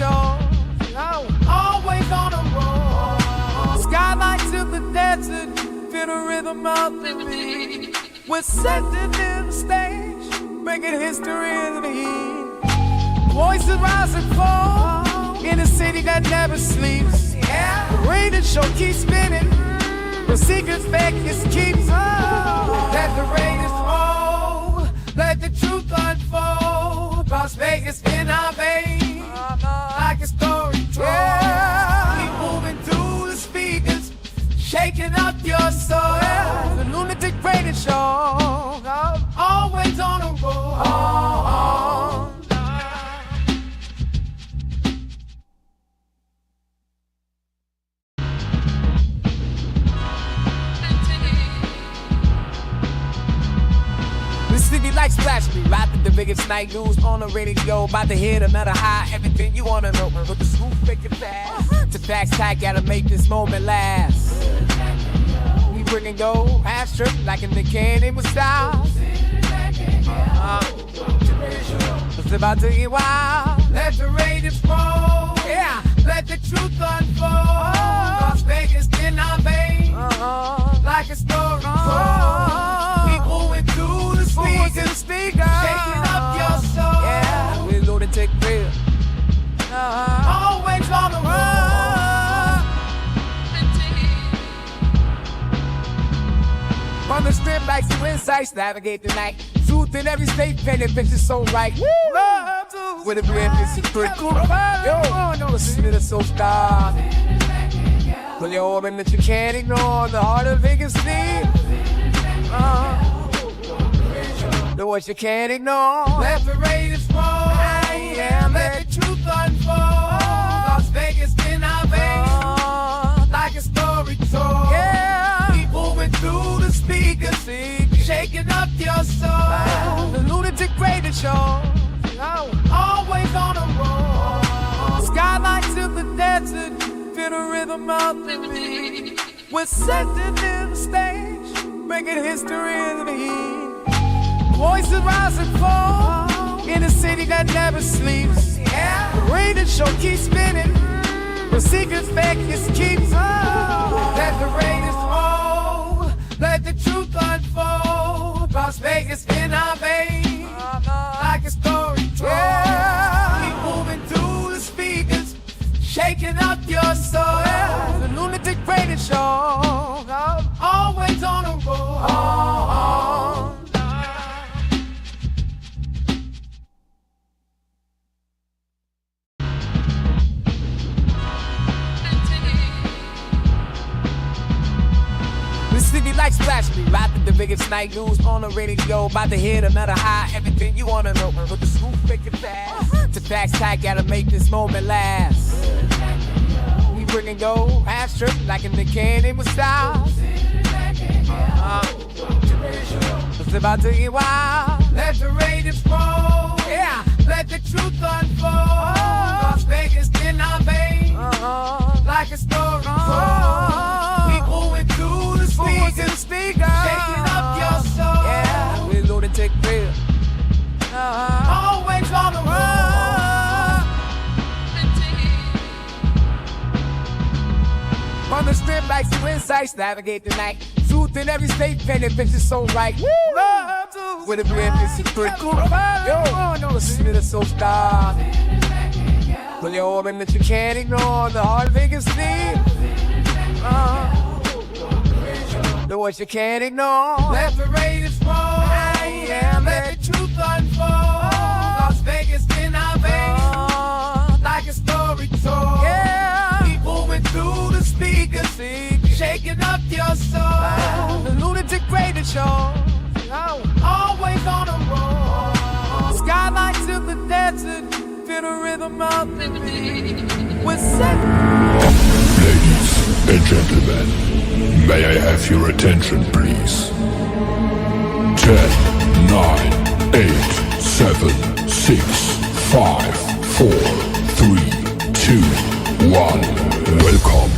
show. Always on the road. Skylights in the desert, feel the rhythm of the beat. We're setting in the stage, making history in the heat. Voices rise and fall in a city that never sleeps. The radio show keeps spinning, the secrets Vegas keeps. Let the Raiders roll, let the truth unfold. Las Vegas in our veins, like a story told. Keep moving through the speakers, shaking up your soul. The Lunatic Radio Show, always on the road. City like splash me, right the biggest night news on the radio. About to hit another high, everything you wanna know. But the scoop make it fast. To facts tight, gotta make this moment last. We bringing gold, half strip like in the candy with style. It's about to get wild. Let the Raiders roll, yeah. Let the truth unfold. Las Vegas in our veins, like a story told. Keep moving through the speakers, shaking up your soul. Yeah, we Lunatic real. Always on the road. On the strip like some insights, navigate the night. Truth in every state, penny bitches so right. Love with a brand new secret. Yo, no, listen to the soul star. Pull your orb in that you can't ignore. The heart of Vegas sleep. The words you can't ignore. Let the Raiders roll, yeah. Let the truth unfold. Las Vegas in our veins, like a story told. Yeah. Keep moving through the speakers, shaking up your soul. The Lunatic Radio Show, always on the road. Skylights in the desert, feel the rhythm of the beat. We're setting in the stage, making history in the heat. Voices rise and fall in a city that never sleeps. The radio show keeps spinning, the secrets Vegas keeps. Let the Raiders roll, let the truth unfold. Las Vegas in our veins, like a story told. Keep moving through the speakers, shaking up your soul. The Lunatic Radio Show, always on the road. City like splash me, right the biggest night news on the radio. About to hit another high, everything you wanna know. But the scoop make it fast. To facts tight, gotta make this moment last. We bringing gold, half strip like in the candy with style. It's about to get wild. Let the Raiders roll, yeah. Let the truth unfold. Las Vegas in our veins, like a story told. Keep moving through the speakers, shaking up your soul. Yeah, we Lunatic real. Always on the road. On the strip like some insights, navigate the night. Truth in every state, penny bitches so right. Love with a brand new secret. Yo, no, listen to the soul star. Pull your orb in that you can't ignore. The heart of Vegas sleep. The words you can't ignore. Let the Raiders roll, yeah. Let the truth unfold. Las Vegas in our veins, like a story told. Yeah. Keep moving through the speakers, shaking up your soul. The Lunatic Radio Show, always on the road. Skylights in the desert, feel the rhythm of the beat. We're set. Ladies and gentlemen, may I have your attention, please? 10, 9, 8, 7, 6, 5, 4, 3, 2, 1. Welcome.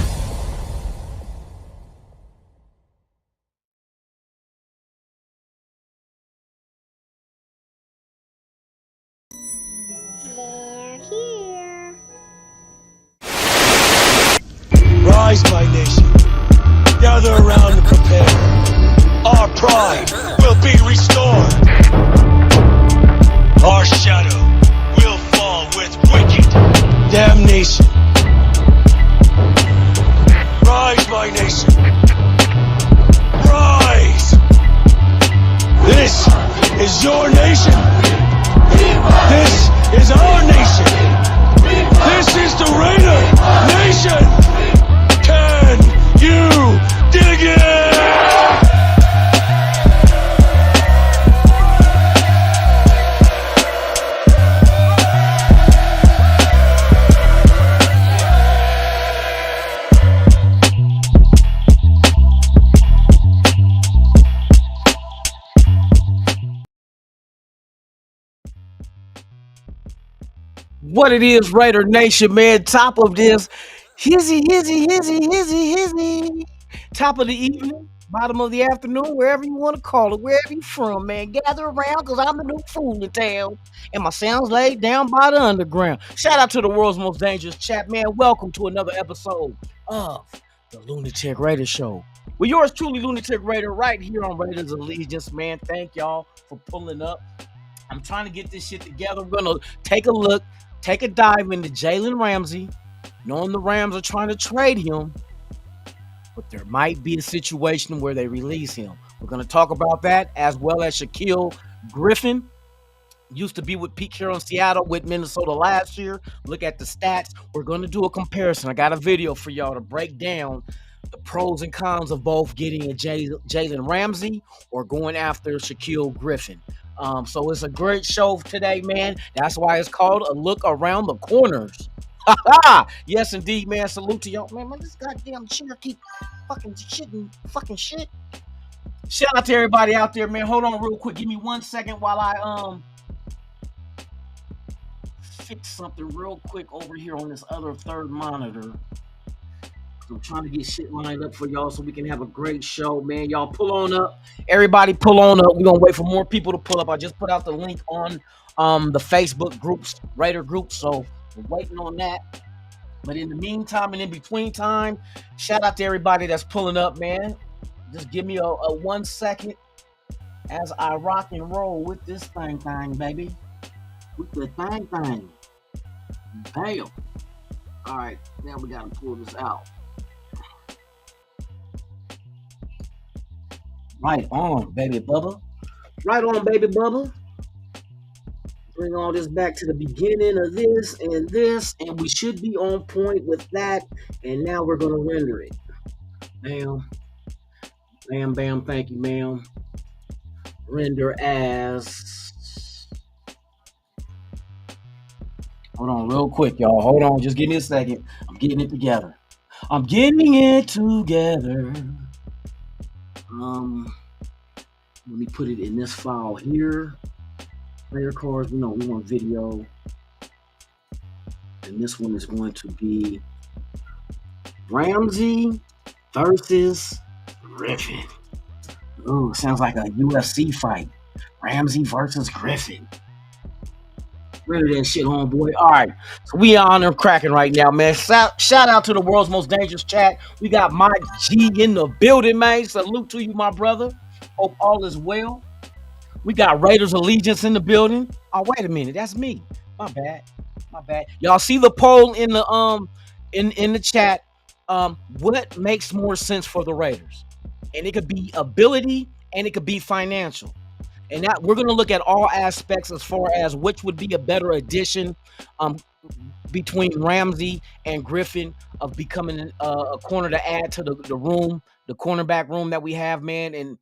They're here. Rise, my nation. Gather around and prepare. Our pride will be restored. Our shadow will fall with wicked damnation. Rise, my nation. Rise! This is your nation. This is our nation. This is the Raider Nation. Can you dig it? What it is, Raider Nation, man. Top of this, hizzy. Top of the evening, bottom of the afternoon, wherever you want to call it, wherever you from, man. Gather around, because I'm the new fool in town. And my sound's laid down by the underground. Shout out to the world's most dangerous chat, man. Welcome to another episode of the Lunatic Raider Show. Well, yours truly, Lunatic Raider, right here on Raiders Allegiance, man. Thank y'all for pulling up. I'm trying to get this shit together. We're going to take a look. Take a dive into Jalen Ramsey, knowing the Rams are trying to trade him, but there might be a situation where they release him. We're going to talk about that, as well as Shaquille Griffin. Used to be with Pete Carroll in Seattle, with Minnesota last year. Look at the stats. We're going to do a comparison. I got a video for y'all to break down the pros and cons of both getting a Jalen Ramsey or going after Shaquille Griffin. So it's a great show today, man. That's why it's called A Look Around the Corners. Yes, indeed, man. Salute to y'all. Man, this goddamn chair keep fucking shit. Shout out to everybody out there, man. Hold on real quick. Give me 1 second while I fix something real quick over here on this other third monitor. I'm trying to get shit lined up for y'all so we can have a great show, man. Y'all pull on up. Everybody pull on up. We're going to wait for more people to pull up. I just put out the link on the Facebook groups, Raider groups, so we're waiting on that. But in the meantime and in between time, shout out to everybody that's pulling up, man. Just give me a 1 second as I rock and roll with this thing, baby. With the thing. Bam. All right, now we got to pull this out. Right on, baby Bubba. Right on, baby Bubba. Bring all this back to the beginning of this, and we should be on point with that. And now we're going to render it. Bam, thank you, ma'am. Render as... Hold on real quick, y'all. Hold on, just give me a second. I'm getting it together. Let me put it in this file here. Player cards, we want video. And this one is going to be Ramsey versus Griffin. Ooh, sounds like a UFC fight. Ramsey versus Griffin. Ready that shit, homeboy. All right, so we on there cracking right now, man. Shout out to the world's most dangerous chat. We got Mike G in the building, man. Salute to you, my brother. Hope all is well. We got Raiders Allegiance in the building. Oh, wait a minute, that's me. My bad. Y'all see the poll in the in the chat. What makes more sense for the Raiders? And it could be ability and it could be financial. And that we're going to look at all aspects as far as which would be a better addition between Ramsey and Griffin of becoming a corner to add to the room, the cornerback room that we have, man. And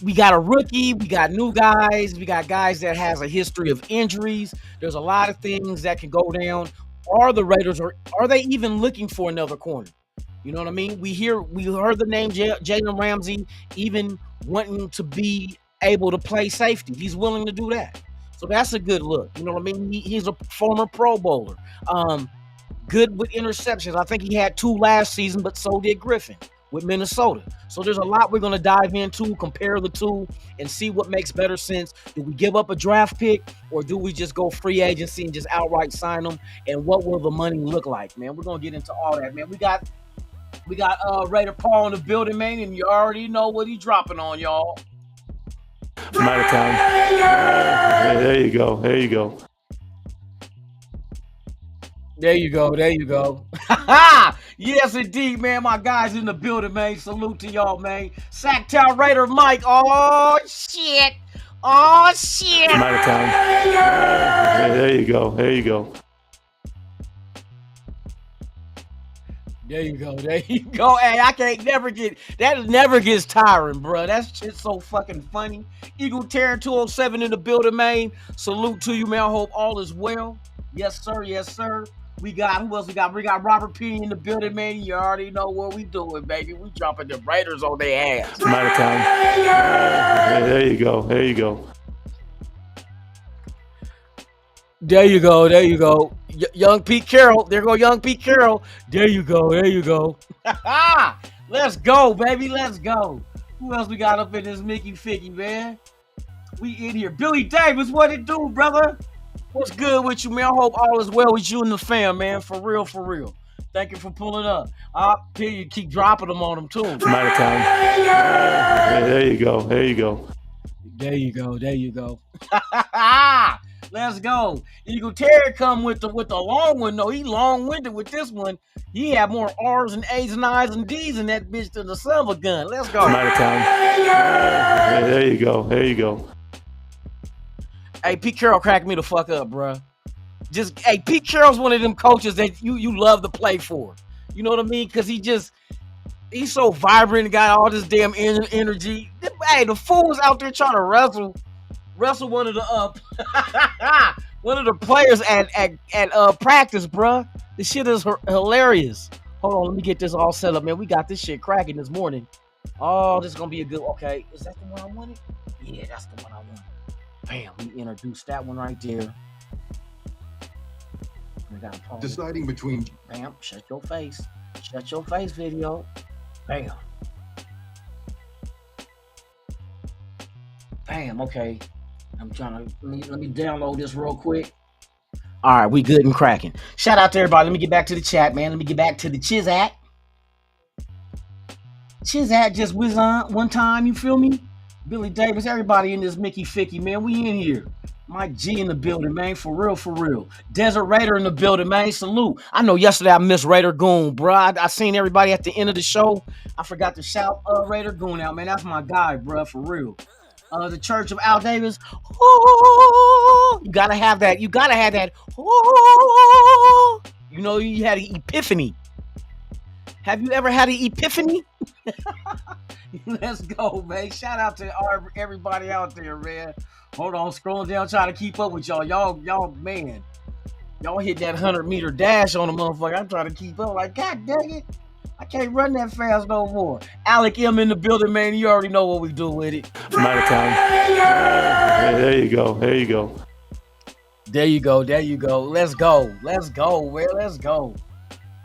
we got a rookie, we got new guys, we got guys that has a history of injuries. There's a lot of things that can go down. Are the Raiders, or are they even looking for another corner? You know what I mean? We heard the name Jalen Ramsey even wanting to be able to play safety. He's willing to do that. So that's a good look. You know what I mean? He's a former Pro Bowler. Good with interceptions. I think he had 2 last season, but so did Griffin. with Minnesota. So there's a lot we're going to dive into, compare the two, and see what makes better sense. Do we give up a draft pick, or do we just go free agency and just outright sign them? And what will the money look like, man? We're going to get into all that, man. We got Raider Paul in the building, man, and you already know what he's dropping on, y'all. I'm out of time. Yeah, there you go. There you go. There you go. There you go. Yes, indeed, man. My guys in the building, man. Salute to y'all, man. Sacktown Raider Mike. Oh, shit. Oh, shit. I'm out of time. Yeah, there you go. There you go. There you go. There you go. Hey, I can't never get that. Never gets tiring, bro. That shit's so fucking funny. Eagle Terror 207 in the building, man. Salute to you, man. I hope all is well. Yes, sir. Yes, sir. We got who else? We got Robert P in the building, man. You already know what we doing, baby. We dropping the Raiders on their ass. I'm out of time. Yeah, there you go. There you go. There you go. There you go. Young Pete Carroll. There go Young Pete Carroll. There you go. There you go. Let's go, baby. Let's go. Who else we got up in this Mickey Ficky, man? We in here. Billy Davis, what it do, brother? What's good with you, man? I hope all is well with you and the fam, man. For real, for real. Thank you for pulling up. Here you keep dropping them on them, too. I'm out of time. Yeah, there you go. There you go. There you go. There you go. Let's go. Eagle Terry come with the long one. No, he long-winded with this one. He had more R's and A's and I's and D's in that bitch than the silver gun. Let's go. I'm out of time. Yeah, there you go. There you go. Hey, Pete Carroll cracked me the fuck up, bro. Hey, Pete Carroll's one of them coaches that you love to play for. You know what I mean? Because he's so vibrant and got all this damn energy. Hey, the fool's out there trying to wrestle one of the one of the players at practice, bro. This shit is hilarious. Hold on, let me get this all set up, man. We got this shit cracking this morning. Oh, this is gonna be a good. Okay, is that the one I wanted? Yeah, that's the one I wanted. Bam, we introduced that one right there. Deciding between. Bam, shut your face. Shut your face, video. Bam. Bam, okay. I'm trying to, let me download this real quick. All right, we good and cracking. Shout out to everybody. Let me get back to the chat, man. Let me get back to the Chizat. Chizat just whiz on one time, you feel me? Billy Davis, everybody in this Mickey Ficky, man. We in here. Mike G in the building, man. For real, for real. Desert Raider in the building, man. Salute. I know yesterday I missed Raider Goon, bro. I seen everybody at the end of the show. I forgot to shout Raider Goon out, man. That's my guy, bro, for real. The Church of Al Davis. Oh, you gotta have that. You gotta have that. Oh, you know, you had an epiphany. Have you ever had an epiphany? Let's go, man. Shout out to everybody out there, man. Hold on, scrolling down, trying to keep up with y'all. Y'all, man. Y'all hit that 100-meter dash on the motherfucker. I'm trying to keep up. Like, God dang it. I can't run that fast no more. Alec M in the building, man. You already know what we do with it. I'm out of time. Yeah, there you go. There you go. There you go. There you go. Let's go. Let's go, man. Let's go.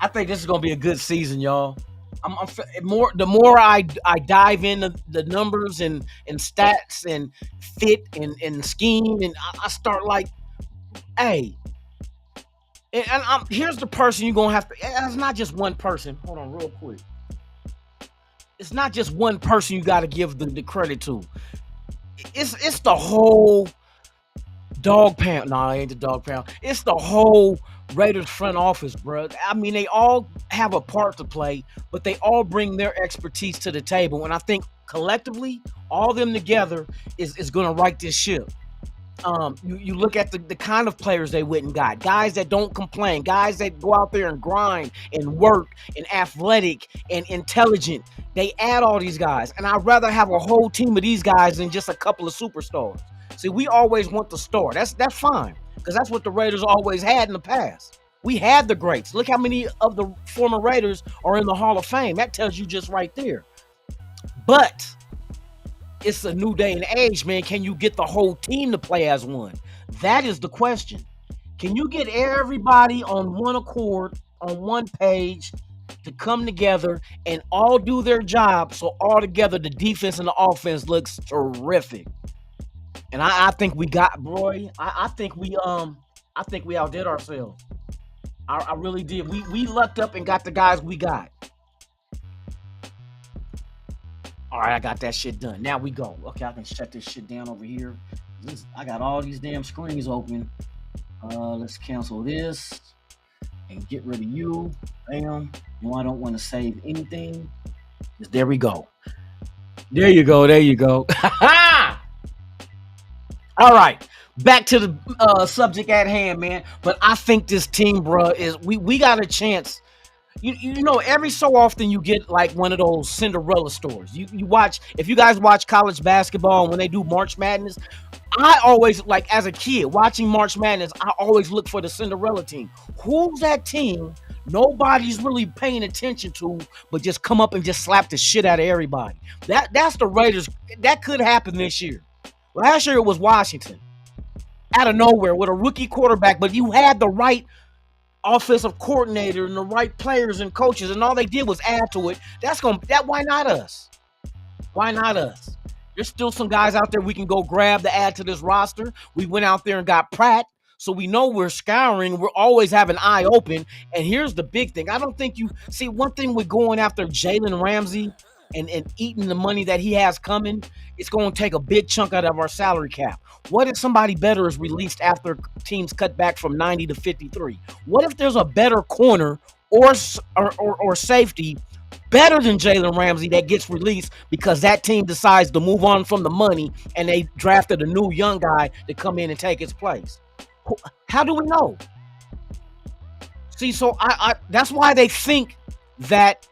I think this is gonna be a good season, y'all. The more I dive into the numbers and stats and fit and scheme, and I start like, hey. And here's the person you're going to have to... It's not just one person. Hold on real quick. It's not just one person you got to give the credit to. It's the whole dog pound. No, it ain't the dog pound. It's the whole Raiders front office, bro. I mean, they all have a part to play, but they all bring their expertise to the table. And I think collectively, all of them together is going to right this ship. You look at the kind of players they went and got. Guys that don't complain. Guys that go out there and grind and work and athletic and intelligent. They add all these guys. And I'd rather have a whole team of these guys than just a couple of superstars. See, we always want the star. That's fine. Because that's what the Raiders always had in the past. We had the greats. Look how many of the former Raiders are in the Hall of Fame. That tells you just right there. But it's a new day and age, man. Can you get the whole team to play as one? That is the question. Can you get everybody on one accord, on one page, to come together and all do their job. So all together, the defense and the offense looks terrific. And I think we got, boy. I think we outdid ourselves. I really did. We lucked up and got the guys we got. All right, I got that shit done. Now we go. Okay, I can shut this shit down over here. I got all these damn screens open. Let's cancel this and get rid of you. Bam. No, I don't want to save anything. There we go. There you go. There you go. All right. Back to the subject at hand, man. But I think this team, bro, is we got a chance. You know, every so often you get like one of those Cinderella stories. You watch, if you guys watch college basketball, when they do March Madness, I always, like as a kid watching March Madness, I always look for the Cinderella team. Who's that team nobody's really paying attention to, but just come up and just slap the shit out of everybody? That's the Raiders. That could happen this year. Last year it was Washington. Out of nowhere with a rookie quarterback, but you had the right offensive coordinator and the right players and coaches, and all they did was add to it. Why not us? Why not us? There's still some guys out there we can go grab to add to this roster. We went out there and got Pratt, so we know we're scouring. We're always have an eye open. And here's the big thing. I don't think you see one thing with going after Jalen Ramsey and eating the money that he has coming. It's going to take a big chunk out of our salary cap. What if somebody better is released after teams cut back from 90 to 53? What if there's a better corner or safety better than Jalen Ramsey that gets released because that team decides to move on from the money and they drafted a new young guy to come in and take his place? How do we know? See, so I that's why they think that,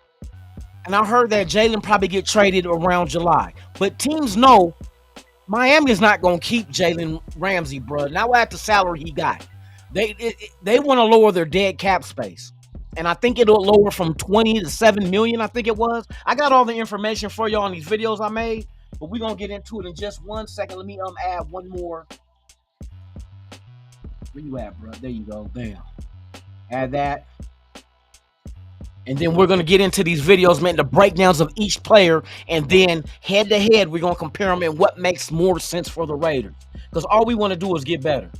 and I heard that Jalen probably get traded around July. But teams know Miami is not going to keep Jalen Ramsey, bro. Not at the salary he got. They want to lower their dead cap space. And I think it'll lower from 20 to 7 million, I think it was. I got all the information for y'all on these videos I made, but we're going to get into it in just 1 second. Let me add one more. Where you at, bro? There you go. Bam. Add that. And then we're going to get into these videos, man, the breakdowns of each player. And then head to head, we're going to compare them and what makes more sense for the Raiders. Because all we want to do is get better.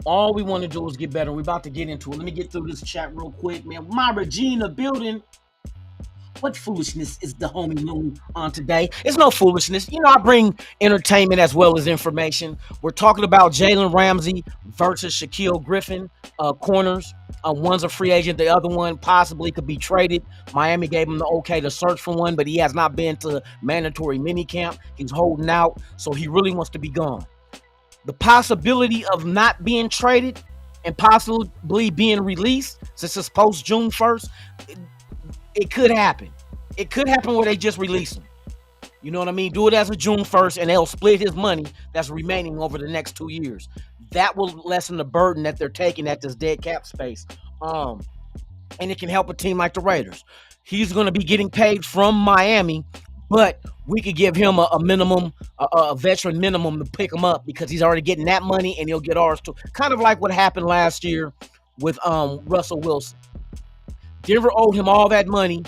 All we want to do is get better. We're about to get into it. Let me get through this chat real quick, man. My Regina building. What foolishness is the homie Loon on today? It's no foolishness. You know, I bring entertainment as well as information. We're talking about Jalen Ramsey versus Shaquille Griffin, corners. One's a free agent. The other one possibly could be traded. Miami gave him the okay to search for one, but he has not been to mandatory minicamp. He's holding out, so he really wants to be gone. The possibility of not being traded and possibly being released, since it's post June 1st, it could happen. It could happen where they just release him. You know what I mean? Do it as of June 1st, and they'll split his money that's remaining over the next 2 years. That will lessen the burden that they're taking at this dead cap space. And it can help a team like the Raiders. He's going to be getting paid from Miami, but we could give him a minimum, a veteran minimum to pick him up because he's already getting that money and he'll get ours too. Kind of like what happened last year with Russell Wilson. Denver owed him all that money,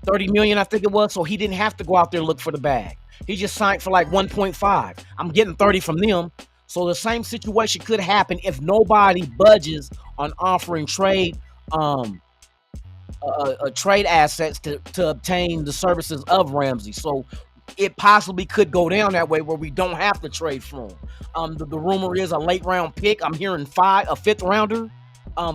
$30 million, I think it was, so he didn't have to go out there and look for the bag. He just signed for like 1.5. I'm getting 30 from them. So the same situation could happen if nobody budges on offering trade trade assets to obtain the services of Ramsey. So it possibly could go down that way where we don't have to trade for him. The rumor is a late round pick. I'm hearing a fifth rounder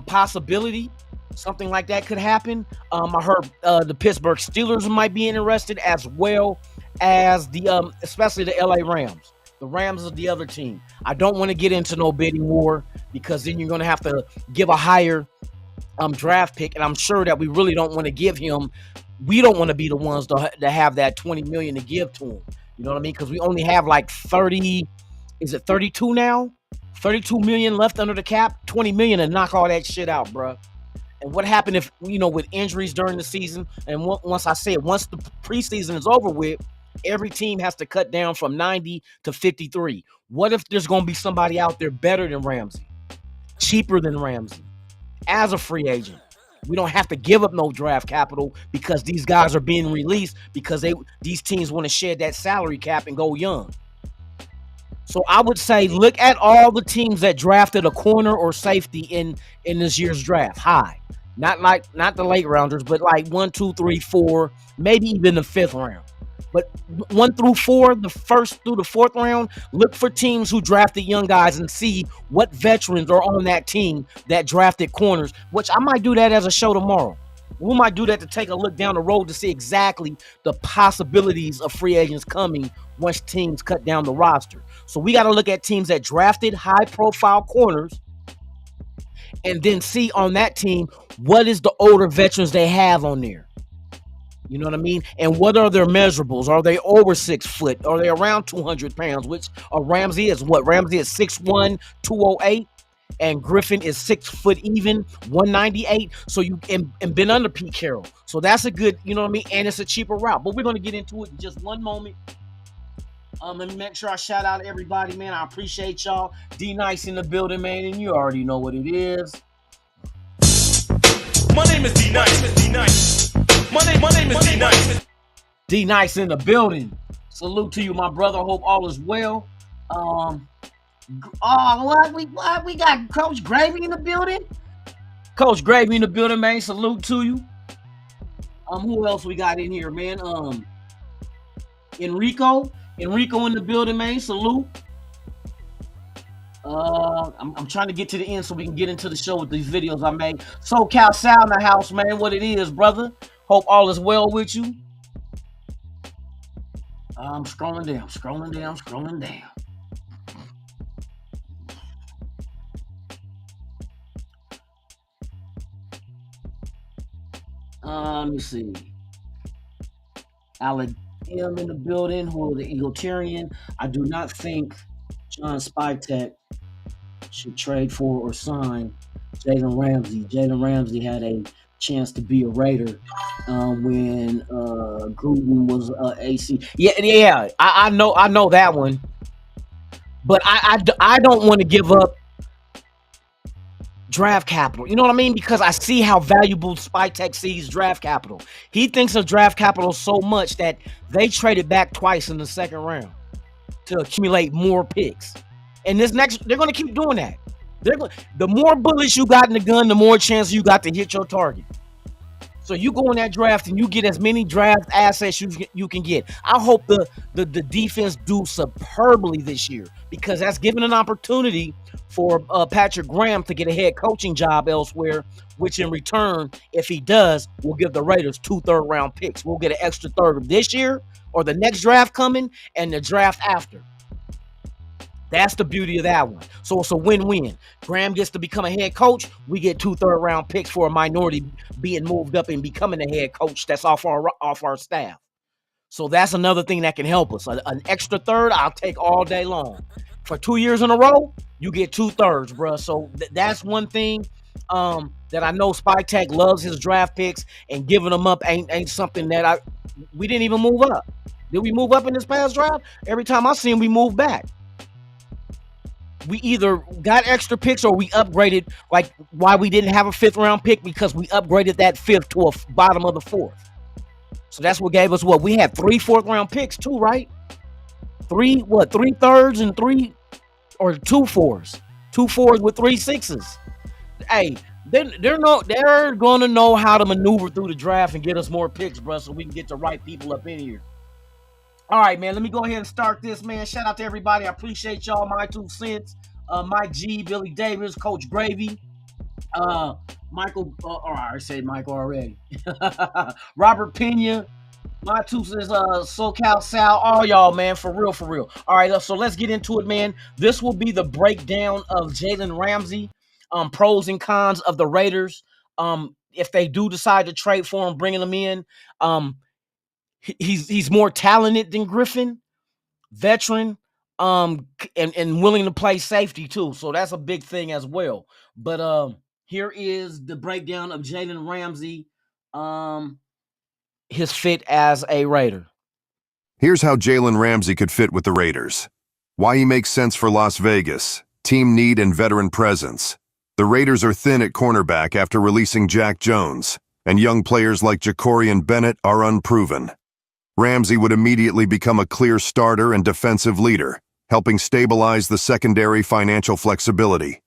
possibility. Something like that could happen. I heard the Pittsburgh Steelers might be interested, as well as especially the LA Rams. The Rams are the other team. I don't want to get into no bidding war because then you're going to have to give a higher draft pick, and I'm sure that we really don't want to give him. We don't want to be the ones to have that $20 million to give to him. You know what I mean? Because we only have like 30. Is it 32 now? 32 million left under the cap. 20 million to knock all that shit out, bro. And what happened if, with injuries during the season? And once the preseason is over with, every team has to cut down from 90 to 53. What if there's going to be somebody out there better than Ramsey, cheaper than Ramsey, as a free agent? We don't have to give up no draft capital because these guys are being released because these teams want to shed that salary cap and go young. So I would say look at all the teams that drafted a corner or safety in this year's draft. High. Not the late rounders, but like 1, 2, 3, 4, maybe even the 5th round. But 1 through 4, the 1st through the 4th round, look for teams who drafted young guys and see what veterans are on that team that drafted corners, which I might do that as a show tomorrow. We might do that to take a look down the road to see exactly the possibilities of free agents coming once teams cut down the roster. So we got to look at teams that drafted high-profile corners and then see on that team what is the older veterans they have on there. You know what I mean? And what are their measurables? Are they over 6 foot? Are they around 200 pounds? Which Ramsey is what? Ramsey is 6'1", 208. And Griffin is 6 foot even, 198. So you and been under Pete Carroll. So that's a good, you know what I mean? And it's a cheaper route. But we're going to get into it in just one moment. Let me make sure I shout out everybody, man. I appreciate y'all. D-Nice in the building, man. And you already know what it is. My name is D-Nice. My name is D-Nice. D-Nice in the building. Salute to you, my brother. Hope all is well. What we got Coach Gravy in the building? Coach Gravy in the building, man. Salute to you. Who else we got in here, man? Enrico in the building, man. Salute. I'm trying to get to the end so we can get into the show with these videos I made. SoCal Sal in the house, man. What it is, brother. Hope all is well with you. I'm scrolling down. Let me see. Alec M in the building, who the egalitarian. I do not think John Spytek should trade for or sign Jalen Ramsey. Jalen Ramsey had a chance to be a Raider when Gruden was AC. Yeah, I know that one. But I don't want to give up draft capital. You know what I mean? Because I see how valuable Spytek sees draft capital. He thinks of draft capital so much that they traded back twice in the 2nd round to accumulate more picks. And they're going to keep doing that. The more bullets you got in the gun, the more chance you got to hit your target. So you go in that draft and you get as many draft assets you can get. I hope the defense do superbly this year because that's given an opportunity for Patrick Graham to get a head coaching job elsewhere, which in return, if he does, will give the Raiders 2 third-round picks. We'll get an extra third this year or the next draft coming and the draft after. That's the beauty of that one. So it's a win-win. Graham gets to become a head coach. We get 2 third-round picks for a minority being moved up and becoming a head coach that's off our staff. So that's another thing that can help us. An extra third, I'll take all day long. For 2 years in a row, you get 2 thirds, bro. So that's one thing that I know Spytek loves his draft picks, and giving them up ain't something that we didn't even move up. Did we move up in this past draft? Every time I see him, we moved back. We either got extra picks or we upgraded, like why we didn't have a 5th round pick, because we upgraded that 5th to a bottom of the 4th. So that's what gave us what? We had 3 4th round picks too, right? 3 thirds and 2 4s. 2 4s with 3 6s. Hey, they're gonna know how to maneuver through the draft and get us more picks, bro, so we can get the right people up in here. All right, man, let me go ahead and start this, man. Shout out to everybody. I appreciate y'all. My 2 cents. Mike G, Billy Davis, Coach Gravy, Michael. I said Michael already. Robert Pena. My 2 cents. SoCal Sal. All y'all, man, for real. All right, so let's get into it, man. This will be the breakdown of Jalen Ramsey. Pros and cons of the Raiders. If they do decide to trade for him, bringing him in. He's more talented than Griffin, veteran, and willing to play safety too. So that's a big thing as well. But here is the breakdown of Jalen Ramsey, his fit as a Raider. Here's how Jalen Ramsey could fit with the Raiders. Why he makes sense for Las Vegas, team need and veteran presence. The Raiders are thin at cornerback after releasing Jack Jones, and young players like Jacorian Bennett are unproven. Ramsey would immediately become a clear starter and defensive leader, helping stabilize the secondary financial flexibility.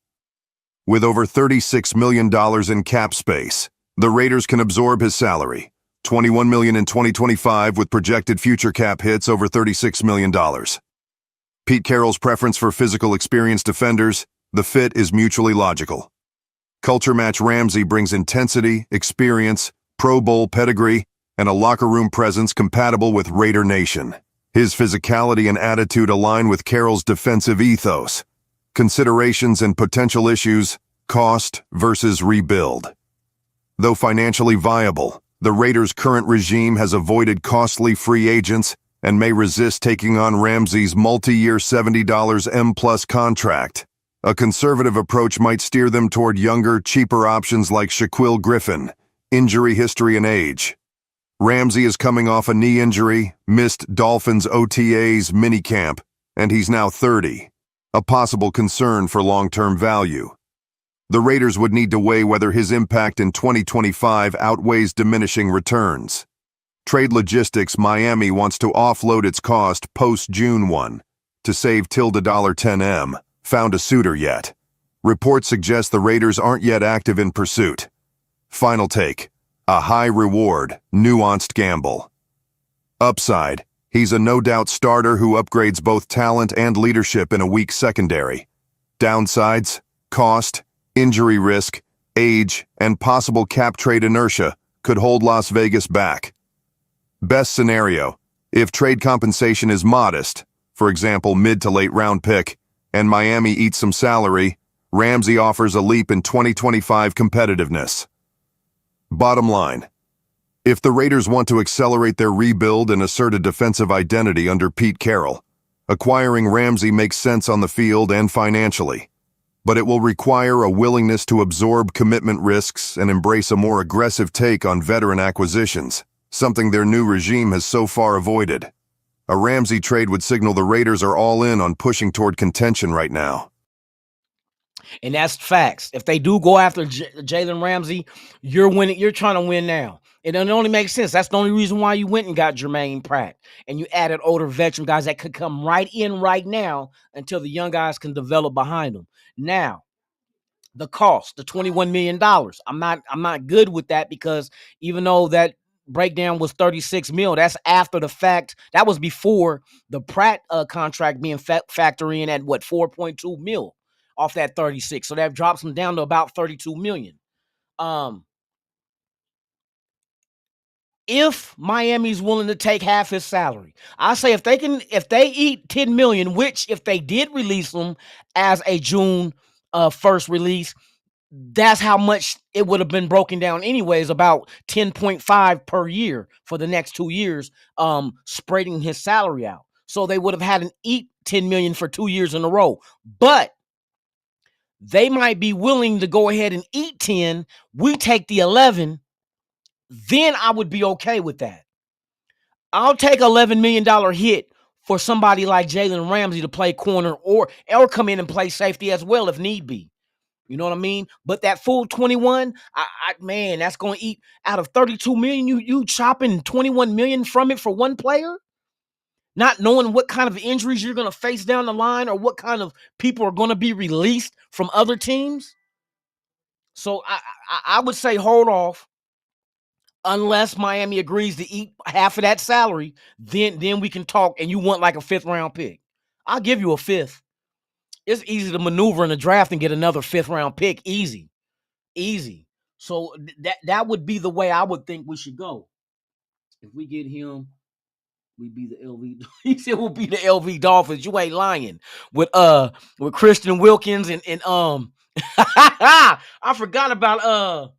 With over $36 million in cap space, the Raiders can absorb his salary, $21 million in 2025 with projected future cap hits over $36 million. Pete Carroll's preference for physical experienced defenders, the fit is mutually logical. Culture Match Ramsey brings intensity, experience, Pro Bowl pedigree, and a locker room presence compatible with Raider Nation. His physicality and attitude align with Carroll's defensive ethos. Considerations and potential issues, cost versus rebuild. Though financially viable, the Raiders' current regime has avoided costly free agents and may resist taking on Ramsey's multi-year $70 M+ contract. A conservative approach might steer them toward younger, cheaper options like Shaquille Griffin, injury history and age. Ramsey is coming off a knee injury, missed Dolphins OTAs minicamp, and he's now 30, a possible concern for long-term value. The Raiders would need to weigh whether his impact in 2025 outweighs diminishing returns. Trade Logistics Miami wants to offload its cost post-June 1 to save $10M. Found a suitor yet. Reports suggest the Raiders aren't yet active in pursuit. Final take. A high-reward, nuanced gamble. Upside. He's a no-doubt starter who upgrades both talent and leadership in a weak secondary. Downsides. Cost, injury risk, age, and possible cap trade inertia could hold Las Vegas back. Best scenario. If trade compensation is modest, for example mid to late round pick, and Miami eats some salary, Ramsey offers a leap in 2025 competitiveness. Bottom line, if the Raiders want to accelerate their rebuild and assert a defensive identity under Pete Carroll, acquiring Ramsey makes sense on the field and financially, but it will require a willingness to absorb commitment risks and embrace a more aggressive take on veteran acquisitions, something their new regime has so far avoided. A Ramsey trade would signal the Raiders are all in on pushing toward contention right now. And that's facts. If they do go after Jalen Ramsey, you're winning. You're trying to win now. It only makes sense. That's the only reason why you went and got Jermaine Pratt. And you added older veteran guys that could come right in right now until the young guys can develop behind them. Now, the cost, the $21 million. I'm not good with that because even though that breakdown was 36 mil, that's after the fact. That was before the Pratt contract being factored in at what, 4.2 mil off that 36. So that drops them down to about 32 million. If Miami's willing to take half his salary, I say if they eat 10 million, which if they did release them as a June 1st release, that's how much it would have been broken down anyways, about 10.5 per year for the next 2 years, spreading his salary out. So they would have had an eat 10 million for 2 years in a row. But they might be willing to go ahead and eat 10. We take the 11. Then I would be okay with that. I'll take $11 million hit for somebody like Jalen Ramsey to play corner or come in and play safety as well if need be. You know what I mean? But that full 21, man, that's going to eat out of 32 million. You chopping 21 million from it for one player, not knowing what kind of injuries you're going to face down the line or what kind of people are going to be released from other teams. So I would say hold off unless Miami agrees to eat half of that salary. Then we can talk. And you want like a 5th round pick? I'll give you a 5th. It's easy to maneuver in the draft and get another 5th round pick. Easy. So that would be the way I would think we should go. If we get him, we'd be the LV. He said we'll be the LV Dolphins. You ain't lying. With Christian Wilkins and I forgot about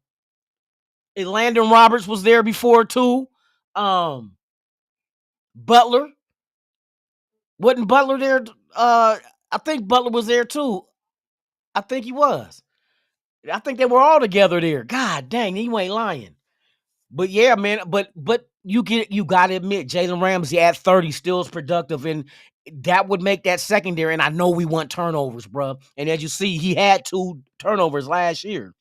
Landon Roberts was there before too. Butler. Wasn't Butler there? I think Butler was there too. I think he was. I think they were all together there. God dang, you ain't lying. But yeah, man, but you gotta admit, Jalen Ramsey at 30 still is productive, and that would make that secondary. And I know we want turnovers, bro. And as you see, he had 2 turnovers last year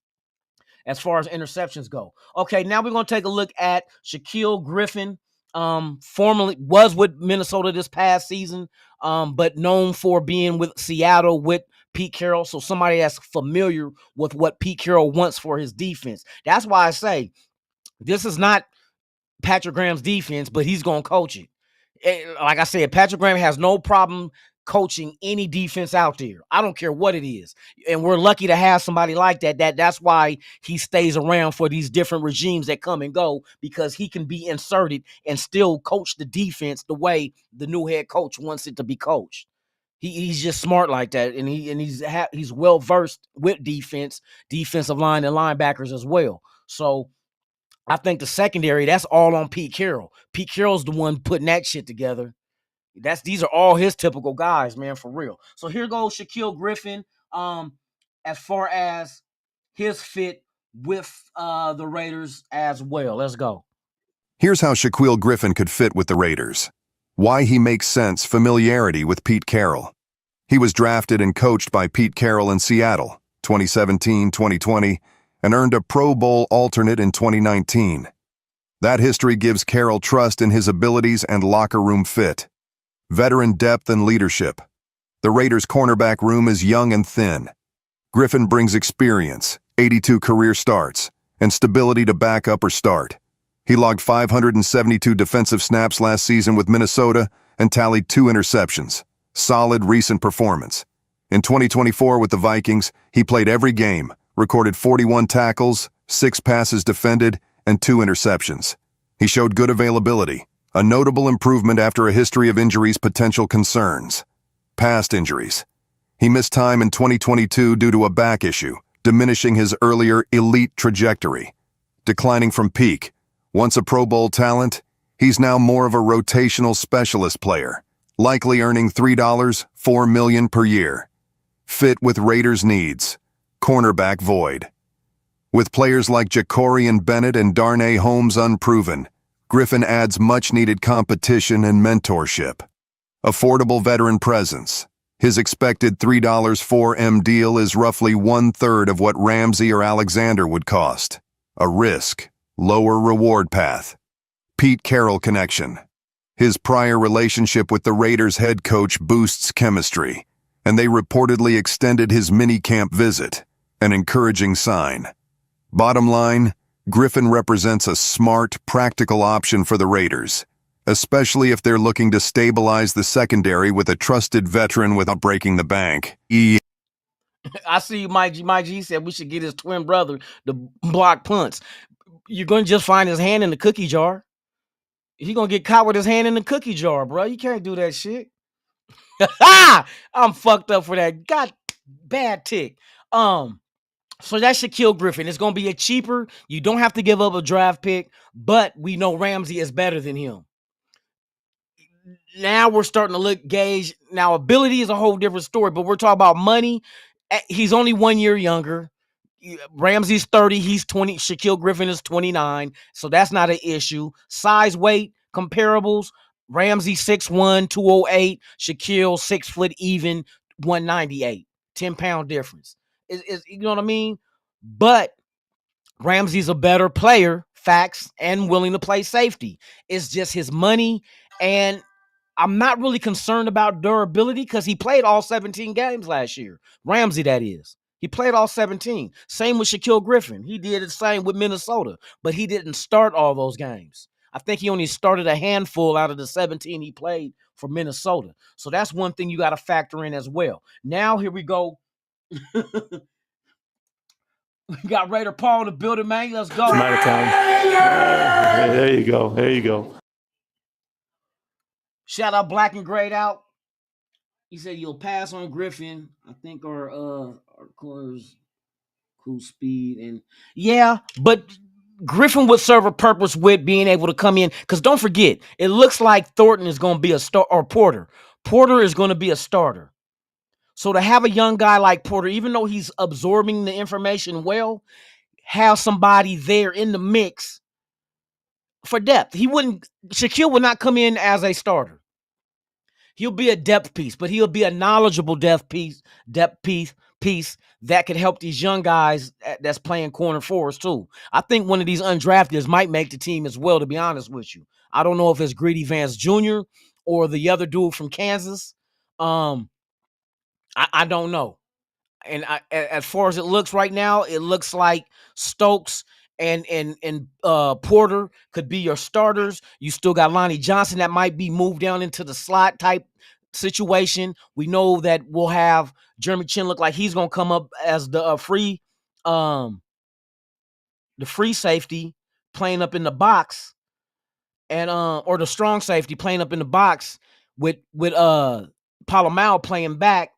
as far as interceptions go. Okay, now we're gonna take a look at Shaquille Griffin. Formerly was with Minnesota this past season, but known for being with Seattle with Pete Carroll. So somebody that's familiar with what Pete Carroll wants for his defense. That's why I say this is not Patrick Graham's defense, but he's going to coach it. Like I said, Patrick Graham has no problem coaching any defense out there. I don't care what it is. And we're lucky to have somebody like that. That's why he stays around for these different regimes that come and go, because he can be inserted and still coach the defense the way the new head coach wants it to be coached. He's just smart like that, and he's well versed with defensive line, and linebackers as well. So I think the secondary, that's all on Pete Carroll. Pete Carroll's the one putting that shit together. These are all his typical guys, man, for real. So here goes Shaquille Griffin. As far as his fit with the Raiders as well. Let's go. Here's how Shaquille Griffin could fit with the Raiders. Why he makes sense: familiarity with Pete Carroll. He was drafted and coached by Pete Carroll in Seattle, 2017-2020, and earned a Pro Bowl alternate in 2019. That history gives Carroll trust in his abilities and locker room fit. Veteran depth and leadership. The Raiders' cornerback room is young and thin. Griffin brings experience, 82 career starts, and stability to back up or start. He logged 572 defensive snaps last season with Minnesota and tallied 2 interceptions. Solid recent performance. In 2024 with the Vikings, he played every game, recorded 41 tackles, 6 passes defended, and 2 interceptions. He showed good availability, a notable improvement after a history of injuries potential concerns. Past injuries. He missed time in 2022 due to a back issue, diminishing his earlier elite trajectory. Declining from peak. Once a Pro Bowl talent, he's now more of a rotational specialist player, likely earning $4 million per year. Fit with Raiders' needs. Cornerback void. With players like Jacorian Bennett and Darnay Holmes unproven, Griffin adds much-needed competition and mentorship. Affordable veteran presence. His expected $3 M deal is roughly 1/3 of what Ramsey or Alexander would cost. A risk, lower reward path. Pete Carroll connection. His prior relationship with the Raiders head coach boosts chemistry, and they reportedly extended his mini-camp visit, an encouraging sign. Bottom line, Griffin represents a smart, practical option for the Raiders, especially if they're looking to stabilize the secondary with a trusted veteran without breaking the bank. I see Mike G said we should get his twin brother to block punts. You're going to just find his hand in the cookie jar. He's going to get caught with his hand in the cookie jar, bro. You can't do that shit. I'm fucked up for that. God, bad tick. So that's Shaquille Griffin. It's going to be a cheaper. You don't have to give up a draft pick, but we know Ramsey is better than him. Now we're starting to gauge. Now, ability is a whole different story, but we're talking about money. He's only 1 year younger. Ramsey's 30. He's 20. Shaquille Griffin is 29. So that's not an issue. Size, weight, comparables. Ramsey 6'1", 208. Shaquille 6 foot even, 198. 10-pound difference. You know what I mean? But Ramsey's a better player, facts, and willing to play safety. It's just his money, and I'm not really concerned about durability because he played all 17 games last year. Ramsey, that is. He played all 17. Same with Shaquille Griffin. He did the same with Minnesota, but he didn't start all those games. I think he only started a handful out of the 17 he played for Minnesota. So that's one thing you got to factor in as well. Now, here we go. We got Raider Paul in the building, man. Let's go. Out of town. There you go. There you go. Shout out Black and Grayed out. He said you'll pass on Griffin. I think our corners cool speed, and yeah, but Griffin would serve a purpose with being able to come in, because don't forget, it looks like Thornton is going to be a star, or Porter. Porter is going to be a starter. So to have a young guy like Porter, even though he's absorbing the information well, have somebody there in the mix for depth. Shaquille would not come in as a starter. He'll be a depth piece, but he'll be a knowledgeable depth piece that could help these young guys that's playing corner for us too. I think one of these undrafteds might make the team as well, to be honest with you. I don't know if it's Greedy Vance Jr. or the other dude from Kansas. I don't know. And as far as it looks right now, it looks like Stokes and Porter could be your starters. You still got Lonnie Johnson that might be moved down into the slot type situation. We know that we'll have Jeremy Chin look like he's gonna come up as the free safety playing up in the box, and or the strong safety playing up in the box with Palomao playing back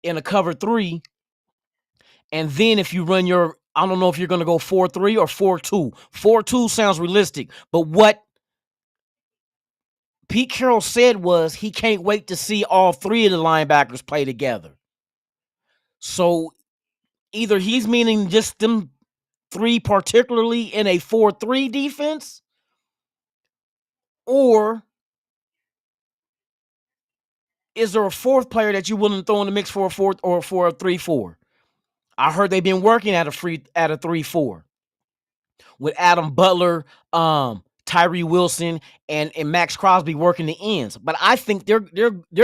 in a cover 3. And then if you run I don't know if you're going to go 4-3 or 4-2. 4-2 sounds realistic. But what Pete Carroll said was he can't wait to see all 3 of the linebackers play together. So either he's meaning just them 3 particularly in a 4-3 defense, or is there a 4th player that you're willing to throw in the mix for a 4th or for a 3-4? I heard they've been working at a 3-4 with Adam Butler, Tyree Wilson, and Max Crosby working the ends. But I think they're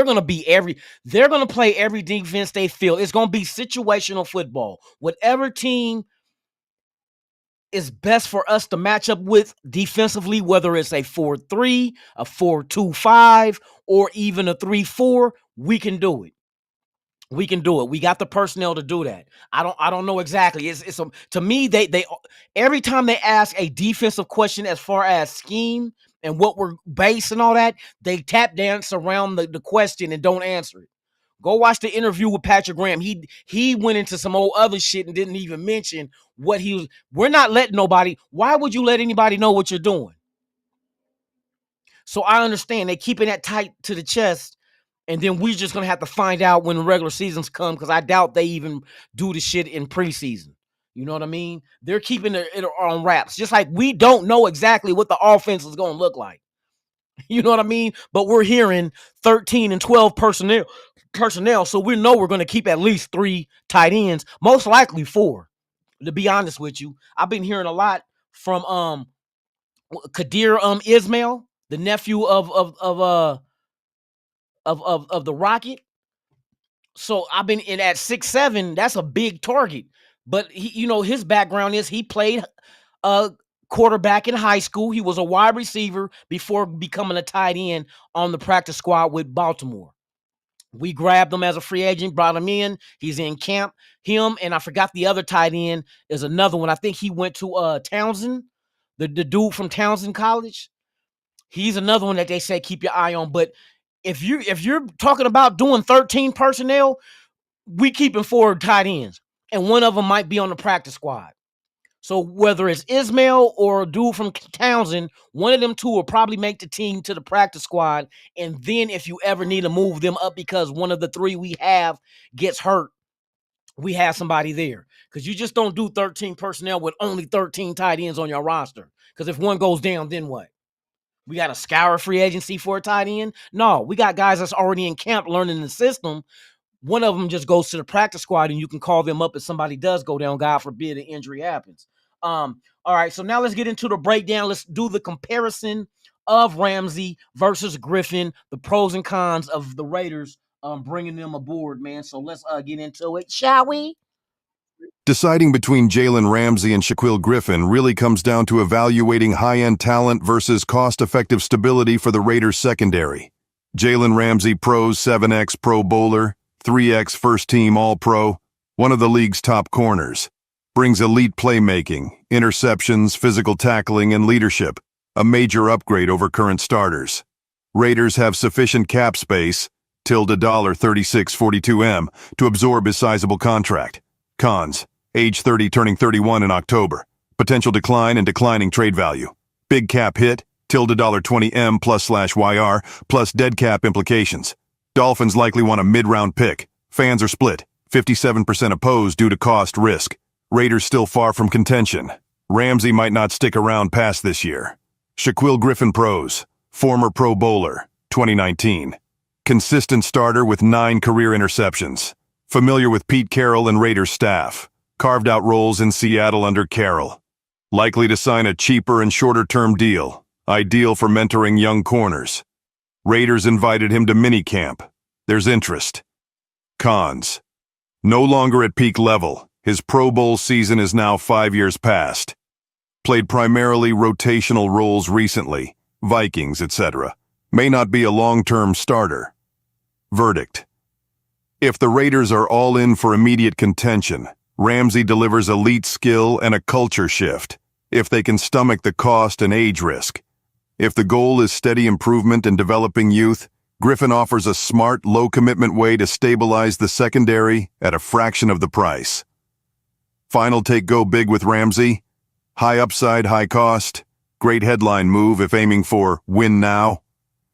gonna play every defense they feel. It's gonna be situational football. Whatever team is best for us to match up with defensively, whether it's a 4-3, a 4-2-5, or even a 3-4, we can do it. We can do it. We got the personnel to do that. I don't know exactly. To me, they every time they ask a defensive question as far as scheme and what we're based and all that, they tap dance around the question and don't answer it. Go watch the interview with Patrick Graham. He went into some old other shit and didn't even mention what he was. We're not letting nobody. Why would you let anybody know what you're doing? So I understand they keeping that tight to the chest. And then we're just going to have to find out when the regular seasons come, because I doubt they even do the shit in preseason. You know what I mean? They're keeping it on wraps, just like we don't know exactly what the offense is going to look like. You know what I mean? But we're hearing 13 and 12 personnel, so we know we're going to keep at least 3 tight ends, most likely 4. To be honest with you, I've been hearing a lot from Kadir Ismail, the nephew of the Rocket. So I've been in at 6'7". That's a big target. But he, his background is he played quarterback in high school. He was a wide receiver before becoming a tight end on the practice squad with Baltimore. We grabbed him as a free agent, brought him in. He's in camp. Him, and I forgot the other tight end is another one. I think he went to Townsend, the dude from Townsend College. He's another one that they say keep your eye on. But if you're talking about doing 13 personnel, we keeping 4 tight ends, and one of them might be on the practice squad. So whether it's Ismail or a dude from Townsend, one of them 2 will probably make the team to the practice squad. And then if you ever need to move them up because one of the 3 we have gets hurt, we have somebody there. Because you just don't do 13 personnel with only 13 tight ends on your roster. Because if one goes down, then what? We got to scour free agency for a tight end? No, we got guys that's already in camp learning the system. One of them just goes to the practice squad, and you can call them up if somebody does go down. God forbid an injury happens. All right, so now let's get into the breakdown. Let's do the comparison of Ramsey versus Griffin, the pros and cons of the Raiders bringing them aboard, man. So let's get into it, shall we? Deciding between Jalen Ramsey and Shaquille Griffin really comes down to evaluating high-end talent versus cost-effective stability for the Raiders secondary. Jalen Ramsey, Pros 7X Pro Bowler, 3X First-Team All-Pro, one of the league's top corners. Brings elite playmaking, interceptions, physical tackling, and leadership, a major upgrade over current starters. Raiders have sufficient cap space, $36.42M, to absorb his sizable contract. Cons: age 30 turning 31 in October. Potential decline and declining trade value. Big cap hit, $20M +/YR, plus dead cap implications. Dolphins likely want a mid-round pick. Fans are split. 57% opposed due to cost risk. Raiders still far from contention. Ramsey might not stick around past this year. Shaquille Griffin Pros, former Pro Bowler, 2019. Consistent starter with 9 career interceptions. Familiar with Pete Carroll and Raiders staff. Carved out roles in Seattle under Carroll. Likely to sign a cheaper and shorter-term deal. Ideal for mentoring young corners. Raiders invited him to minicamp. There's interest. Cons. No longer at peak level. His Pro Bowl season is now 5 years past. Played primarily rotational roles recently, Vikings, etc. May not be a long-term starter. Verdict. If the Raiders are all in for immediate contention, Ramsey delivers elite skill and a culture shift, if they can stomach the cost and age risk. If the goal is steady improvement and developing youth, Griffin offers a smart, low-commitment way to stabilize the secondary at a fraction of the price. Final take: go big with Ramsey. High upside, high cost. Great headline move if aiming for win now.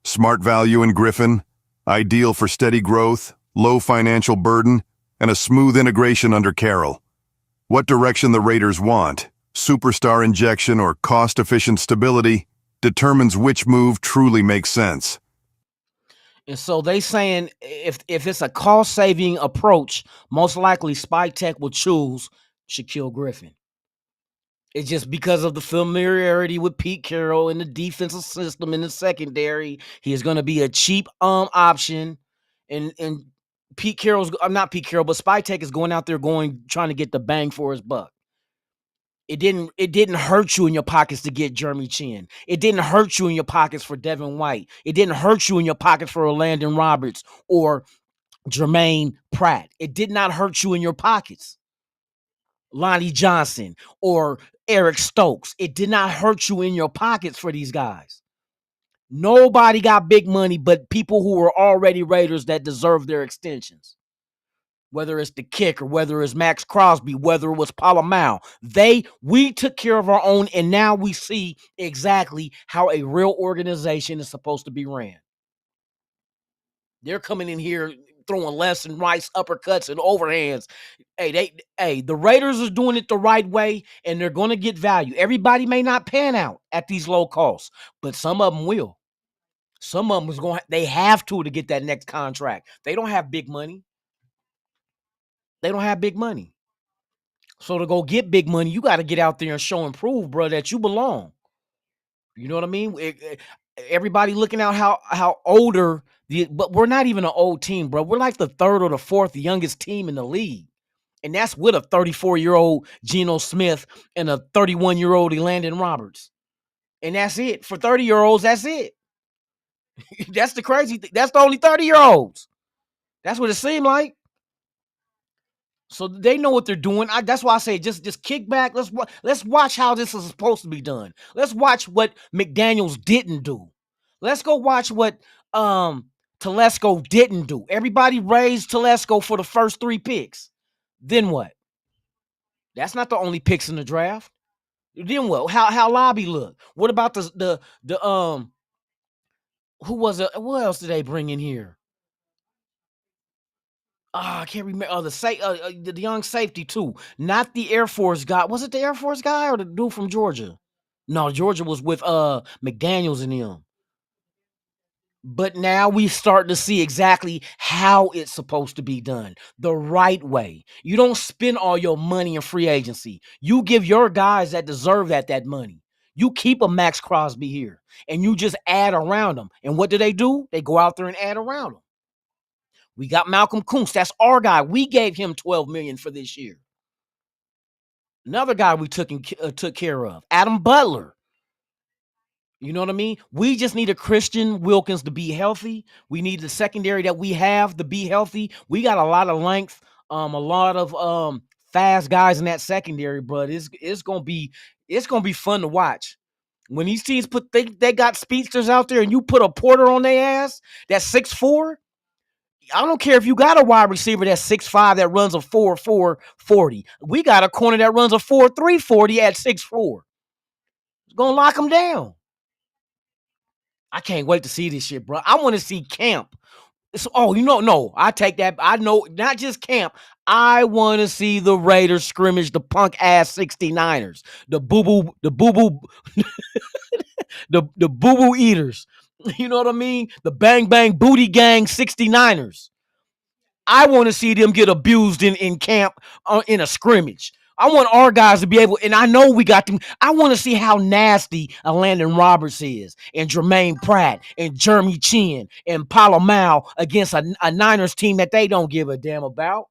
Smart value in Griffin. Ideal for steady growth, low financial burden, and a smooth integration under Carroll. What direction the Raiders want, superstar injection or cost-efficient stability, determines which move truly makes sense. And so they saying if it's a cost-saving approach, most likely Spike Tech will choose Shaquille Griffin. It's just because of the familiarity with Pete Carroll and the defensive system in the secondary. He is going to be a cheap option. And Pete Carroll's not Pete Carroll, but Spike Tech is going out there trying to get the bang for his buck. It didn't hurt you in your pockets to get Jeremy Chin. It didn't hurt you in your pockets for Devin White. It didn't hurt you in your pockets for Landon Roberts or Jermaine Pratt. It did not hurt you in your pockets. Lonnie Johnson or Eric Stokes. It did not hurt you in your pockets for these guys. Nobody got big money but people who were already Raiders that deserve their extensions. Whether it's the kicker, whether it's Max Crosby, whether it was Palomau. We took care of our own, and now we see exactly how a real organization is supposed to be ran. They're coming in here throwing left and right uppercuts and overhands. The Raiders are doing it the right way, and they're going to get value. Everybody may not pan out at these low costs, but some of them will. Some of them they have to get that next contract. They don't have big money. So to go get big money, you got to get out there and show and prove, bro, that you belong. You know what I mean? Everybody looking out how older, but we're not even an old team, bro. We're like the 3rd or the 4th youngest team in the league. And that's with a 34-year-old Geno Smith and a 31-year-old Landon Roberts. And that's it. For 30-year-olds, that's it. That's the crazy thing. That's the only 30-year-olds. That's what it seemed like. So they know what they're doing. That's why I say just kick back. Let's watch how this is supposed to be done. Let's watch what McDaniels didn't do. Let's go watch what Telesco didn't do. Everybody raised Telesco for the first 3 picks. Then what? That's not the only picks in the draft. Then what? How Lobby look? What about the who was it? What else did they bring in here? I can't remember. The young safety too. Not the Air Force guy. Was it the Air Force guy or the dude from Georgia? No, Georgia was with McDaniels and him. But now we start to see exactly how it's supposed to be done. The right way. You don't spend all your money in free agency. You give your guys that deserve that money. You keep a Max Crosby here and you just add around them. And what do? They go out there and add around them. We got Malcolm Kuntz. That's our guy. We gave him $12 million for this year. Another guy we took care of, Adam Butler. You know what I mean? We just need a Christian Wilkins to be healthy. We need the secondary that we have to be healthy. We got a lot of length, a lot of fast guys in that secondary, but it's gonna be fun to watch. When these teams they got speedsters out there and you put a Porter on their ass that's 6'4". I don't care if you got a wide receiver that's 6'5" that runs a 4.4 40. We got a corner that runs a 4.3 40 at 6'4". It's gonna lock them down. I can't wait to see this shit, bro. I want to see camp. No, I take that. I know, not just camp. I want to see the Raiders scrimmage the punk ass 69ers. The boo-boo the boo-boo eaters. You know what I mean? The bang bang booty gang 69ers. I want to see them get abused in camp in a scrimmage. I want our guys to be able, and I know we got them. I want to see how nasty a Landon Roberts is, and Jermaine Pratt, and Jeremy Chin, and Palomau against a Niners team that they don't give a damn about.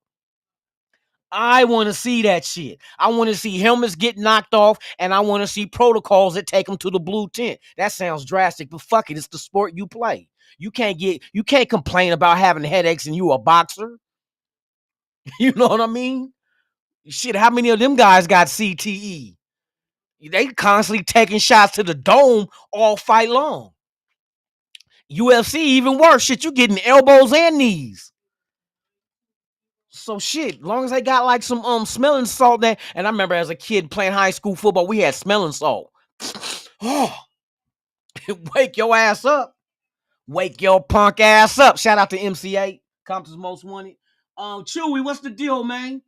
I want to see that shit. I want to see helmets get knocked off, and I want to see protocols that take them to the blue tent. That sounds drastic, but fuck it, it's the sport you play. You can't complain about having headaches and you a boxer. You know what I mean? Shit, how many of them guys got CTE? They constantly taking shots to the dome all fight long. UFC even worse. Shit, you getting elbows and knees. So shit, long as they got like some smelling salt there. And I remember as a kid playing high school football, we had smelling salt. Oh, wake your ass up. Wake your punk ass up. Shout out to MC8, Compton's Most Wanted. Chewy, what's the deal, man?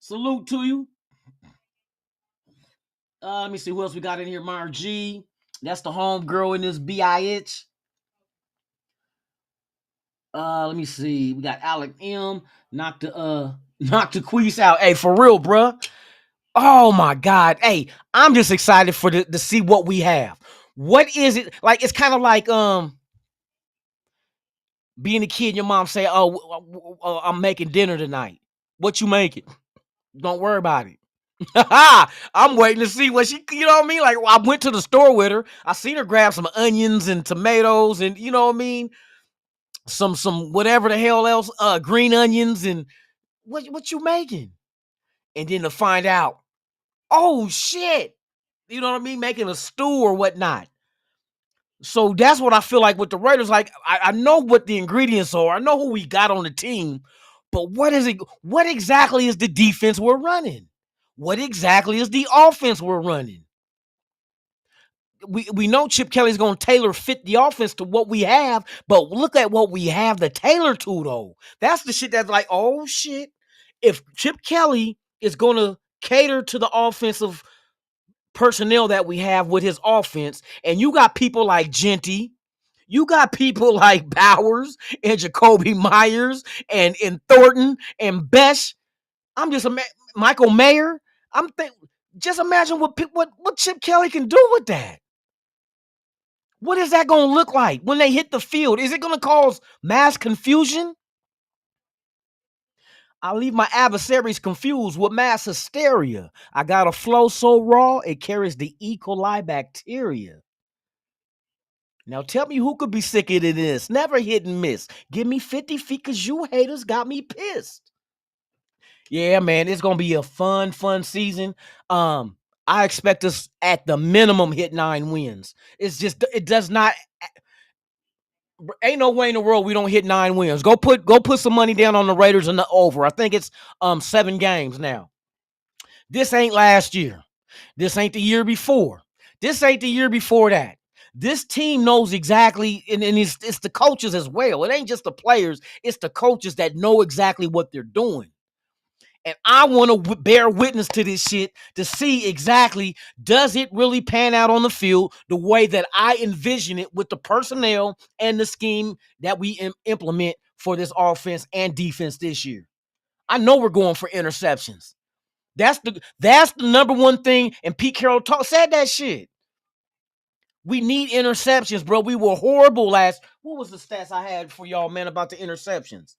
Salute to you. Let me see who else we got in here. Mar G. That's the home girl in this BIH. Let me see. We got Alec M. Knock the queeze out. Hey, for real, bruh. Oh my God. Hey, I'm just excited to see what we have. What is it? Like, it's kind of like being a kid, your mom say, I'm making dinner tonight. What you making? Don't worry about it. I'm waiting to see what she, you know what I mean? Like, I went to the store with her. I seen her grab some onions and tomatoes and, you know what I mean? Some whatever the hell else, green onions and what you making? And then to find out, oh shit, you know what I mean? Making a stew or whatnot. So that's what I feel like with the Raiders. Like, I know what the ingredients are. I know who we got on the team, but what is it? What exactly is the defense we're running? What exactly is the offense we're running? We know Chip Kelly's going to tailor fit the offense to what we have, but look at what we have the tailor to, though. That's the shit that's like, oh, shit. If Chip Kelly is going to cater to the offensive personnel that we have with his offense, and you got people like Genty, you got people like Bowers and Jacoby Myers and Thornton and Besh. I'm just Michael Mayer. Just imagine what Chip Kelly can do with that. What is that going to look like when they hit the field? Is it going to cause mass confusion? I leave my adversaries confused with mass hysteria. I got a flow so raw, it carries the E. coli bacteria. Now tell me who could be sicker than this. Never hit and miss. Give me 50 feet because you haters got me pissed. Yeah, man, it's going to be a fun season. I expect us at the minimum hit 9 wins. It's just, it does not, ain't no way in the world we don't hit 9 wins. Go put some money down on the Raiders and the over. I think it's 7 games now. This ain't last year. This ain't the year before. This ain't the year before that. This team knows exactly, and it's the coaches as well. It ain't just the players. It's the coaches that know exactly what they're doing. And I want to bear witness to this shit to see exactly, does it really pan out on the field the way that I envision it with the personnel and the scheme that we implement for this offense and defense this year? I know we're going for interceptions. That's the number one thing. And Pete Carroll said that shit. We need interceptions, bro. We were horrible last. What was the stats I had for y'all, man, about the interceptions?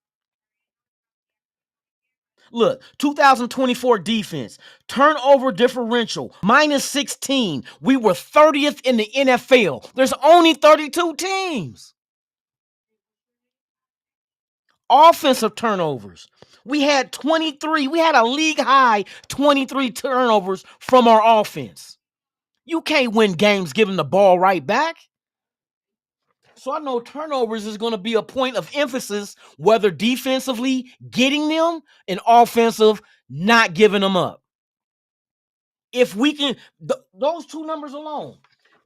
Look, 2024 defense, turnover differential, -16. We were 30th in the NFL. There's only 32 teams. Offensive turnovers. We had 23. We had a league high 23 turnovers from our offense. You can't win games giving the ball right back. So I know turnovers is going to be a point of emphasis, whether defensively getting them and offensive not giving them up. If we can, those two numbers alone,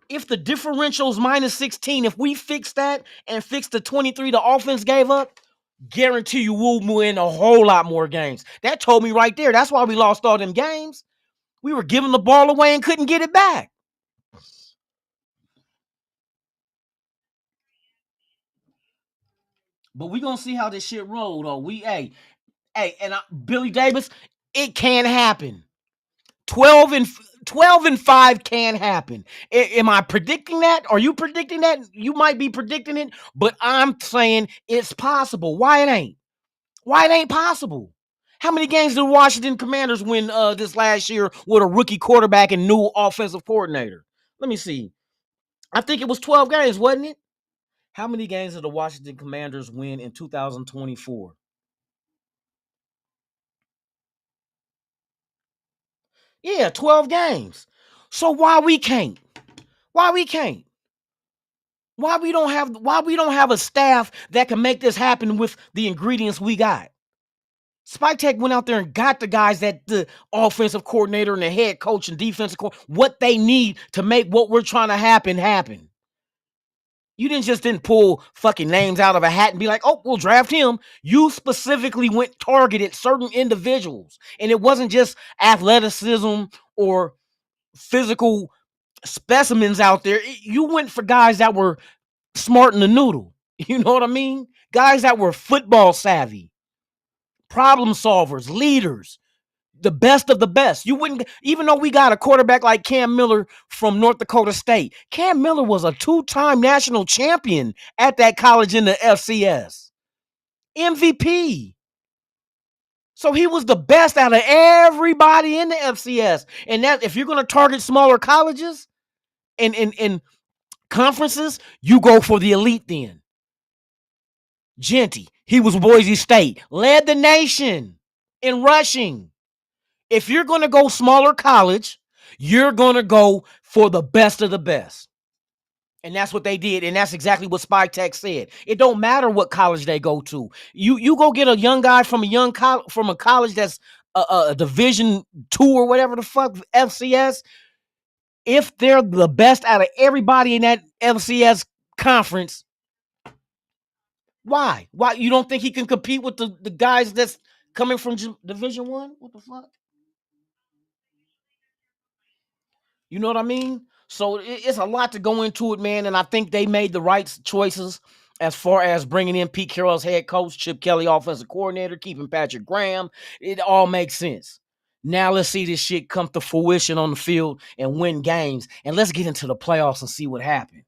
if the differential's -16, if we fix that and fix the 23 the offense gave up, guarantee you we'll win a whole lot more games. That told me right there. That's why we lost all them games. We were giving the ball away and couldn't get it back. But we gonna see how this shit roll though. Billy Davis, it can happen. 12-5 can happen. Am I predicting that? Are you predicting that? You might be predicting it, but I'm saying it's possible. Why it ain't? Why it ain't possible? How many games did Washington Commanders win this last year with a rookie quarterback and new offensive coordinator? Let me see. I think it was 12 games, wasn't it? How many games did the Washington Commanders win in 2024? Yeah, 12 games. So why we can't? Why we can't? Why we don't have a staff that can make this happen with the ingredients we got? Spike Tech went out there and got the guys that the offensive coordinator and the head coach and defensive coach, what they need to make what we're trying to happen. You didn't pull fucking names out of a hat and be like, oh, we'll draft him. You specifically targeted certain individuals. And it wasn't just athleticism or physical specimens out there. You went for guys that were smart in the noodle. You know what I mean? Guys that were football savvy, problem solvers, leaders, the best of the best. You wouldn't, even though we got a quarterback like Cam Miller from North Dakota State. Cam Miller was a 2-time national champion at that college in the FCS. MVP. So he was the best out of everybody in the FCS. And that if you're going to target smaller colleges and conferences, you go for the elite then. Genty, he was Boise State, led the nation in rushing. If you're going to go smaller college, you're going to go for the best of the best. And that's what they did. And that's exactly what Spike Tech said. It don't matter what college they go to. You go get a young guy from a college that's a Division II or whatever the fuck, FCS. If they're the best out of everybody in that FCS conference, why? Why you don't think he can compete with the guys that's coming from Division I? What the fuck? You know what I mean? So it's a lot to go into it, man. And I think they made the right choices as far as bringing in Pete Carroll as head coach, Chip Kelly offensive coordinator, keeping Patrick Graham. It all makes sense. Now let's see this shit come to fruition on the field and win games. And let's get into the playoffs and see what happened.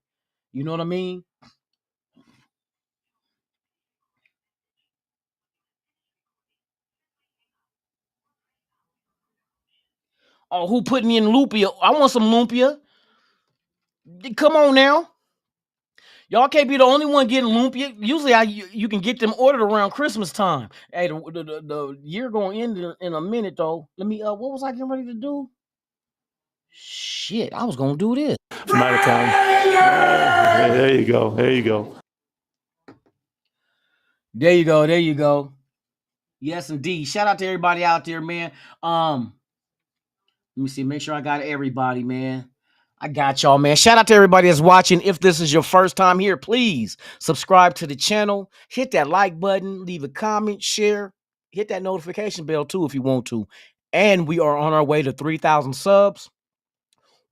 You know what I mean? Oh, who put me in lumpia? I want some lumpia. Come on now. Y'all can't be the only one getting lumpia. Usually you can get them ordered around Christmas time. Hey, the year going to end in a minute though. Let me what was I getting ready to do? Shit, I was gonna do this. I'm out of time. There you go. There you go. There you go. There you go. Yes, indeed. Shout out to everybody out there, man. Let me see. Make sure I got everybody, man. I got y'all, man. Shout out to everybody that's watching. If this is your first time here, please subscribe to the channel. Hit that like button. Leave a comment. Share. Hit that notification bell, too, if you want to. And we are on our way to 3,000 subs.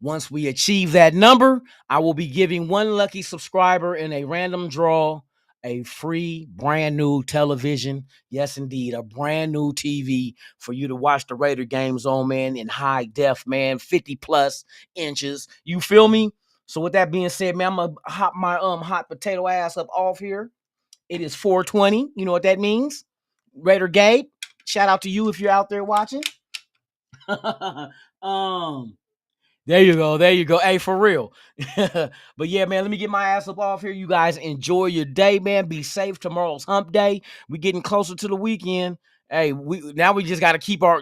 Once we achieve that number, I will be giving one lucky subscriber in a random draw a free brand new television. Yes, indeed, a brand new TV for you to watch the Raider games on, man, in high def, man, 50 plus inches. You feel me? So with that being said, man, I'm gonna hop my hot potato ass up off here. It is 4:20. You know what that means? Raider Gabe, shout out to you if you're out there watching. There you go. There you go. Hey, for real. But yeah, man, let me get my ass up off here. You guys enjoy your day, man. Be safe. Tomorrow's hump day. We're getting closer to the weekend. Hey, we just got to keep our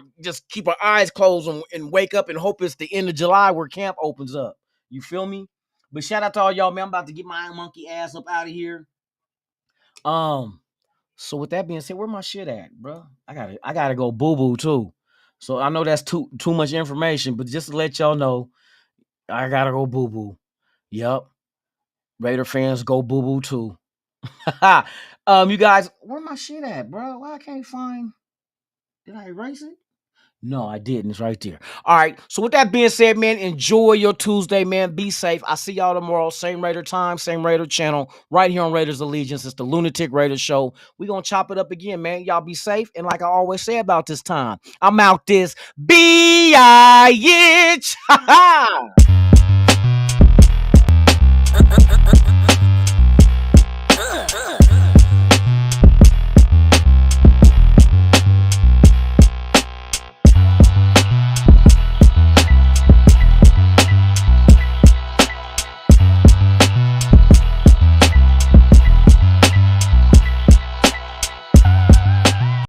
eyes closed and wake up and hope it's the end of July where camp opens up. You feel me? But shout out to all y'all, man. I'm about to get my monkey ass up out of here. So with that being said, where my shit at, bro? I gotta go boo boo too. So I know that's too much information, but just to let y'all know, I gotta go boo boo. Yep. Raider fans go boo boo too. You guys, where my shit at, bro? Why I can't find? Did I erase it? No, I didn't. It's right there. All right. So with that being said, man, enjoy your Tuesday, man. Be safe. I see y'all tomorrow. Same Raider time, same Raider channel, right here on Raiders Allegiance. It's the Lunatic Raiders Show. We're going to chop it up again, man. Y'all be safe. And like I always say about this time, I'm out this bitch.